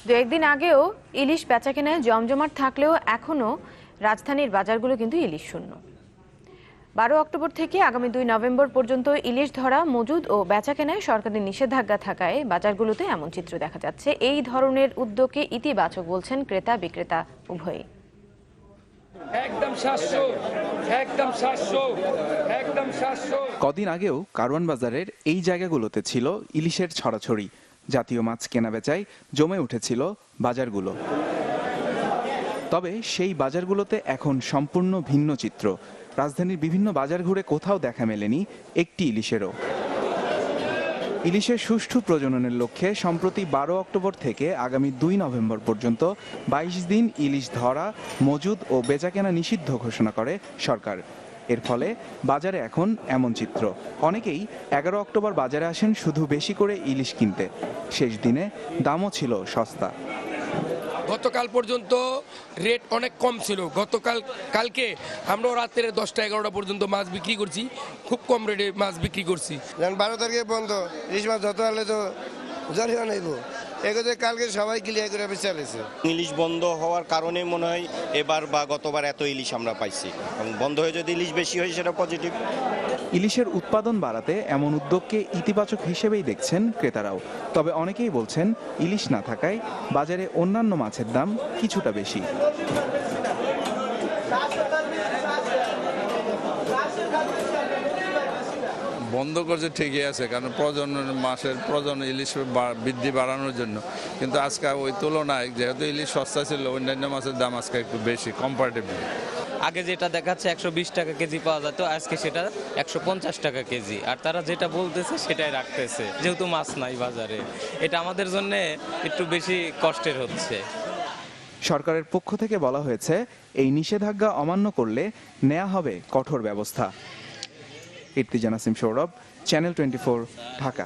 দু একদিন আগেও ইলিশ বেচাকেনায় জমজমাট থাকলেও এখনও রাজধানীর বাজারগুলো কিন্তু ইলিশ শূন্য। 12 অক্টোবর থেকে আগামী 2 নভেম্বর পর্যন্ত ইলিশ ধরা, মজুদ ও বেচাকেনায় সরকারি নিষেধাজ্ঞা থাকায় বাজারগুলোতে এমন চিত্র দেখা যাচ্ছে। এই ধরনের উদ্যোগকে ইতিবাচক বলছেন ক্রেতা বিক্রেতা উভয়ই। কদিন আগেও কারওয়ান বাজারের এই জায়গাগুলোতে ছিল ইলিশের ছড়াছড়ি। জাতীয় মাছ কেনাবেচায় জমে উঠেছিল বাজারগুলো। তবে সেই বাজারগুলোতে এখন সম্পূর্ণ ভিন্ন চিত্র। রাজধানীর বিভিন্ন বাজার ঘুরে কোথাও দেখা মেলেনি একটি ইলিশেরও। ইলিশের সুষ্ঠু প্রজননের লক্ষ্যে সম্প্রতি 12 অক্টোবর থেকে আগামী 2 নভেম্বর পর্যন্ত 22 দিন ইলিশ ধরা, মজুদ ও বেচাকেনা নিষিদ্ধ ঘোষণা করে সরকার। এর ফলে বাজারে এখন এমন চিত্র। অনেকেই 11 অক্টোবর বাজারে আসেন শুধু বেশি করে ইলিশ কিনতে। শেষ দিনে দামও ছিল সস্তা। গতকাল পর্যন্ত রেট অনেক কম ছিল। কালকে আমরা রাতের 10টা 11টা পর্যন্ত মাছ বিক্রি করছি, খুব কম রেটে মাছ বিক্রি করছি। 12 তারিখে বন্ধ, ইলিশ মাছ ধরতে হলে তো জরিমানা নেব। এগুলো কালকে সবাই ক্লিয়ার করে চালিয়েছে। ইলিশ বন্ধ হওয়ার কারণে মনে হয় এবার বা গতবার এত ইলিশ আমরা পাইছি, এবং বন্ধ হয়ে যদি ইলিশ বেশি হয় সেটা পজিটিভ। ইলিশের উৎপাদন বাড়াতে এমন উদ্যোগকে ইতিবাচক হিসেবেই দেখছেন ক্রেতারাও। তবে অনেকেই বলছেন ইলিশ না থাকায় বাজারে অন্যান্য মাছের দাম কিছুটা বেশি। বন্ধ করছে ঠিকই আছে, কারণ প্রজনন ইলিশ বৃদ্ধি বাড়ানোর জন্য। কিন্তু আজকে ওই তুলনায় যেহেতু ইলিশ সস্তা ছিল, অন্যান্য মাছের দাম আজকে একটু বেশি কম্পারেটিভলি। আগে যেটা দেখাচ্ছে 120 টাকা কেজি পাওয়া যেত, আজকে সেটা 150 টাকা কেজি। আর তারা যেটা বলতেছে সেটাই রাখতেছে, যেহেতু মাছ নাই বাজারে। এটা আমাদের জন্য একটু বেশি কষ্টের হচ্ছে। সরকারের পক্ষ থেকে বলা হয়েছে এই নিষেধাজ্ঞা অমান্য করলে নেওয়া হবে কঠোর ব্যবস্থা। ইর্তিজান আসিম সৌরভ, চ্যানেল 24, ঢাকা।